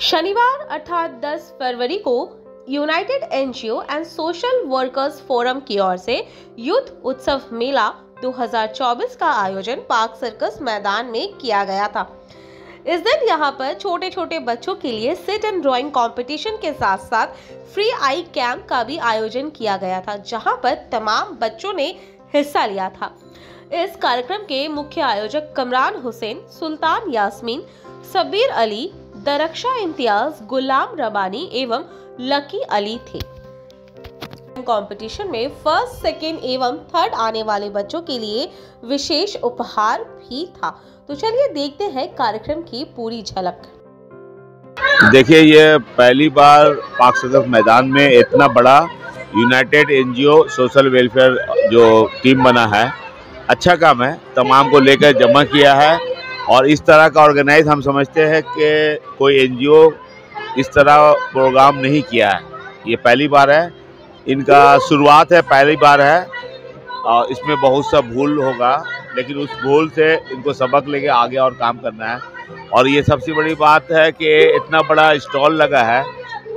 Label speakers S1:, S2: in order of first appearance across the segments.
S1: शनिवार अर्थात 10 फरवरी को United NGO and social workers forum की ओर से यूथ उत्सव मेला 2024 का आयोजन पार्क सर्कस मैदान में किया गया था। इस दिन यहां पर छोटे छोटे बच्चों के लिए सिट एंड ड्राइंग कंपटीशन के साथ साथ फ्री आई कैंप का भी आयोजन किया गया था, जहां पर तमाम बच्चों ने हिस्सा लिया था। इस कार्यक्रम के मुख्य आयोजक कमरान हुसैन, सुल्तान यास्मीन, सबीर अली, दरक्षा इम्तियाज, गुलाम रबानी एवं लकी अली थे। कंपटीशन में फर्स्ट, सेकंड एवं थर्ड आने वाले बच्चों के लिए विशेष उपहार भी था। तो चलिए देखते हैं कार्यक्रम की पूरी झलक।
S2: देखिए, ये पहली बार पार्क सर्कस मैदान में इतना बड़ा यूनाइटेड एनजीओ सोशल वेलफेयर जो टीम बना है, अच्छा काम है। तमाम को लेकर जमा किया है और इस तरह का ऑर्गेनाइज हम समझते हैं कि कोई एनजीओ इस तरह प्रोग्राम नहीं किया है। ये पहली बार है, इनका शुरुआत है, पहली बार है और इसमें बहुत सा भूल होगा, लेकिन उस भूल से इनको सबक लेके आगे और काम करना है। और ये सबसे बड़ी बात है कि इतना बड़ा स्टॉल लगा है,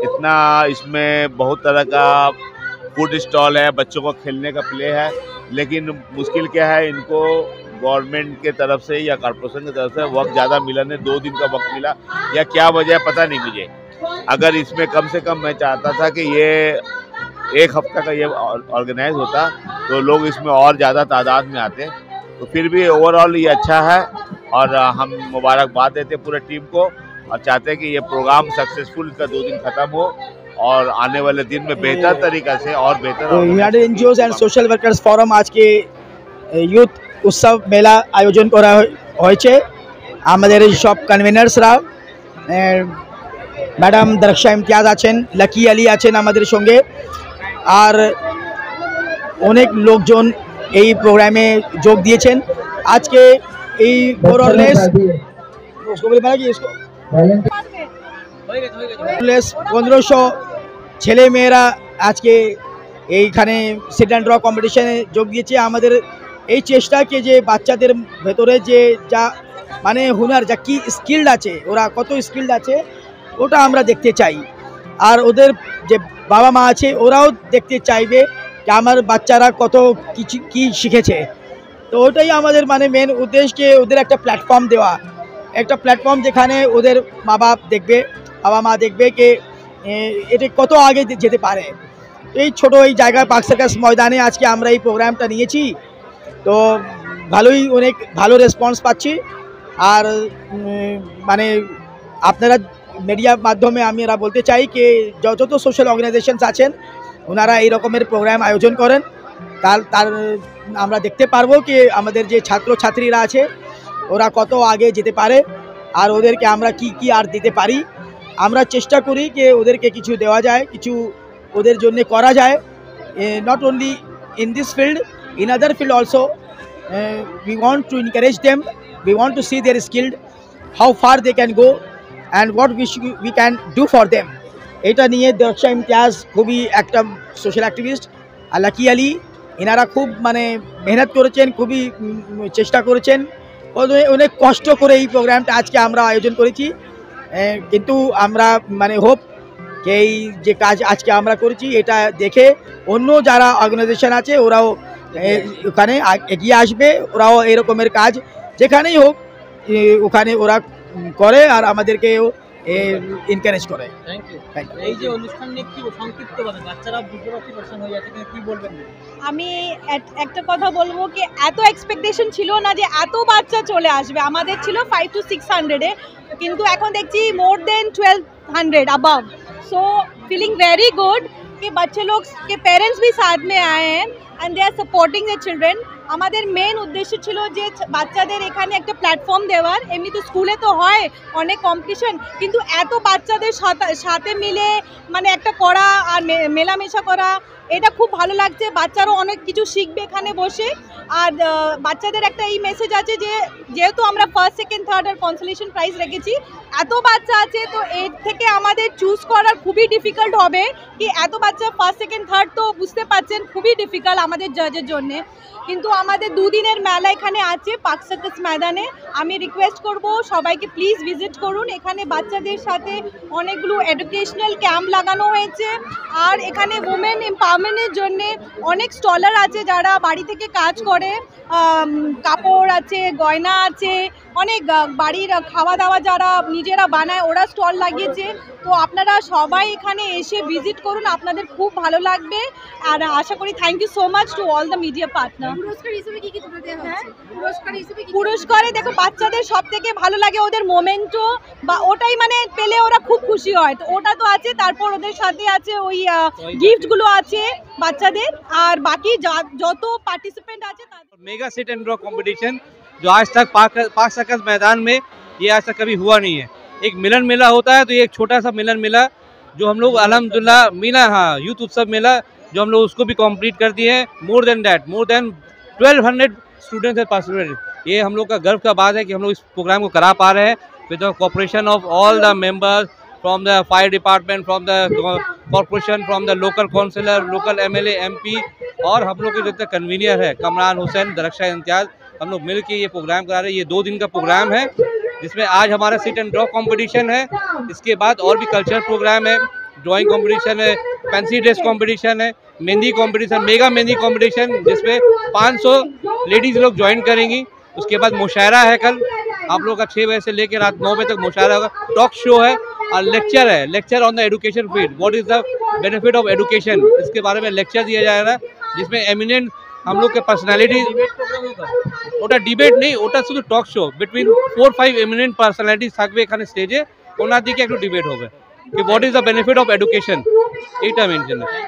S2: इतना इसमें बहुत तरह का फूड स्टॉल है, बच्चों को खेलने का प्ले है। लेकिन मुश्किल क्या है, इनको गवर्नमेंट के तरफ से या कॉर्पोरेशन की तरफ से वक्त ज़्यादा मिला नहीं, 2 दिन का वक्त मिला या क्या वजह पता नहीं मुझे। अगर इसमें कम से कम मैं चाहता था कि ये 1 हफ्ता का ये ऑर्गेनाइज होता तो लोग इसमें और ज़्यादा तादाद में आते। तो फिर भी ओवरऑल ये अच्छा है और हम मुबारकबाद देते पूरे टीम को और चाहते हैं कि ये प्रोग्राम सक्सेसफुल इसका 2 दिन ख़त्म हो और आने वाले दिन में बेहतर तरीक़ा से और बेहतर।
S3: United NGOs and social workers forum आज के यूथ उत्सव मेला आयोजन करा হয়েছে। আমাদের সব কনভেনার্সরা ম্যাডাম দরक्षा ইমতিয়াজ আছেন, লাকি আলী আছেন আমাদের সঙ্গে, আর অনেক লোকজন এই প্রোগ্রামে যোগ দিয়েছেন। আজকে এই মোরলেস 1500 ছেলে মেয়েরা আজকে এইখানে সিট অ্যান্ড ড্র কম্পিটিশনে যোগ দিয়েছে। আমাদের এই চেষ্টাকে যে বাচ্চাদের ভেতরে যে যা মানে হুনার, যা কি স্কিল্ড আছে, ওরা কত স্কিল্ড আছে ওটা আমরা দেখতে চাই। আর ওদের যে বাবা মা আছে ওরাও দেখতে চাইবে যে আমার বাচ্চারা কত কিছু কি শিখেছে। তো ওটাই আমাদের মানে মেন উদ্দেশ্যকে ওদের একটা প্ল্যাটফর্ম দেওয়া, একটা প্ল্যাটফর্ম যেখানে ওদের মা বাপ দেখবে, বাবা মা দেখবে যে এটা কত আগে যেতে পারে। এই ছোটো এই জায়গায় পার্ক সার্কাস ময়দানে আজকে আমরা এই প্রোগ্রামটা নিয়েছি, তো ভালোই অনেক ভালো রেসপন্স পাচ্ছি। আর মানে আপনারা মিডিয়ার মাধ্যমে আমরা বলতে চাই যে যত সোশ্যাল অর্গানাইজেশনস আছেন ওনারা এই রকমের প্রোগ্রাম আয়োজন করেন, তার আমরা দেখতে পারবো যে আমাদের যে ছাত্রছাত্রীরা আছে ওরা কত আগে যেতে পারে আর ওদেরকে আমরা কি কি আর দিতে পারি। আমরা চেষ্টা করি যে ওদেরকে কিছু দেওয়া যায়, কিছু ওদের জন্য করা যায়। Not only in this field, in other field also, we want to encourage them, we want to see their skill, how far they can go and what we can do for them. এটা নিয়ে দরक्षा ইমতিয়াজ খুবই একটা social activist, আর lucky Ali এনারা খুব মানে মেহনত করেছেন, খুবই চেষ্টা করেছেন, অনেক কষ্ট করে এই প্রোগ্রামটা আজকে আমরা আয়োজন করেছি। কিন্তু আমরা মানে হোপ যে এই যে কাজ আজকে আমরা করেছি এটা দেখে অন্য যারা অর্গানাইজেশন আছে ওরাও ওখানে এগিয়ে আসবে, ওরাও এরকমের কাজ যেখানেই হোক ওখানে ওরা করে আর আমাদেরকেও এনকারেজ করে।
S4: Thank you. এই যে অনুষ্ঠান নিয়ে কি সংক্ষিপ্তভাবে বাচ্চারা বুঝতে পারছেন হয়ে যাচ্ছে, কি বলবেন?
S5: আমি একটা কথা বলবো কি এত এক্সপেকটেশন ছিল না যে এত বাচ্চা চলে আসবে। আমাদের ছিল 500 to 600 কিন্তু এখন দেখছি মোর দেন 1200 above. So feeling very good कि बच्चे लोग के पेरेंट्स भी साथ में आए हैं and they are supporting the children. আমাদের মেন উদ্দেশ্য ছিল যে বাচ্চাদের এখানে একটা প্ল্যাটফর্ম দেওয়ার। এমনি তো স্কুলে তো হয় অনেক কম্পিটিশন, কিন্তু এত বাচ্চাদের সাথে মিলে মানে একটা করা আর মেলামেশা করা, এটা খুব ভালো লাগছে। বাচ্চারাও অনেক কিছু শিখবে এখানে বসে। আর বাচ্চাদের একটা এই মেসেজ আছে যে যেহেতু আমরা ফার্স্ট, সেকেন্ড, থার্ড আর কনসোলেশন প্রাইজ রেখেছি, এত বাচ্চা আছে, তো এর থেকে আমাদের চুজ করার খুবই ডিফিকাল্ট হবে কি এত বাচ্চা ফার্স্ট সেকেন্ড থার্ড, তো বুঝতে পারছেন খুবই ডিফিকাল্ট আমাদের জাজের জন্য। কিন্তু আমাদের দুদিনের মেলা এখানে আছে পার্ক সার্কাস ময়দানে। আমি রিকোয়েস্ট করব সবাইকে প্লিজ ভিজিট করুন। এখানে বাচ্চাদের সাথে অনেকগুলো এডুকেশনাল ক্যাম্প লাগানো হয়েছে, আর এখানে উমেন এম্পাওয়ারমেন্টের জন্য অনেক স্টলার আছে যারা বাড়ি থেকে কাজ করে, কাপড় আছে, গয়না আছে, অনেক বাড়ির খাওয়া দাওয়া যারা নিজেরা বানায় ওরা স্টল লাগিয়েছে। তো আপনারা সবাই এখানে এসে ভিজিট করুন, আপনাদের খুব ভালো লাগবে। আর আশা করি thank you so much to all the media partner. পুরস্কারে দেখো বাচ্চাদের সব থেকে ভালো লাগে ওদের মোমেন্টো, বা ওটাই মানে পেলে ওরা খুব খুশি হয়, তো ওটা তো আছে। তারপর ওদের সাথে আছে ওই গিফটগুলো আছে বাচ্চাদের, আর বাকি যত পার্টিসিপেন্ট আছে
S6: mega sit and draw competition जो आज तक पार्क सर्कस मैदान में ये आज तक कभी हुआ नहीं है। एक मिलन मेला होता है, तो ये एक छोटा सा मिलन मेला जो हम लोग अल्हम्दुलिल्लाह मीना यूथ उत्सव मेला जो हम लोग उसको भी कंप्लीट कर दिए हैं। मोर देन 1200 स्टूडेंट्स है पार्टिसिपेट। ये हम लोग का गर्व का बात है कि हम लोग इस प्रोग्राम को करा पा रहे हैं with the cooperation of all the members from the fire department, from the corporation, from the local councillor, local MLA MP, और हम लोग के जितने कन्वीनियर है कमरान हुसैन, दरक्षा इम्तियाज़, हम लोग मिल के ये प्रोग्राम करा रहे हैं। ये 2 दिन का प्रोग्राम है जिसमें आज हमारा सिट एंड ड्रॉ कंपटीशन है। इसके बाद और भी कल्चरल प्रोग्राम है, ड्राइंग कंपटीशन है, फैंसी ड्रेस कंपटीशन है, mehndi competition, mega mehndi competition जिसमें 500 लेडीज़ लोग ज्वाइन करेंगी। उसके बाद मुशायरा है कल आप लोग का 6 बजे से लेकर रात 9 बजे तक मुशायरा होगा। टॉक शो है और लेक्चर है, lecture on the education field, what is the benefit of education, इसके बारे में लेक्चर दिया जाएगा जिसमें एमिनेंट हम लोग के पर्सनालिटी। ওটা ডিবেট নেই, ওটা শুধু talk show between 4-5 eminent personalities থাকবে এখানে স্টেজে, ওনার দিকে একটু ডিবেট হবে কি what is the benefit of education, এইটা মেনশন আছে।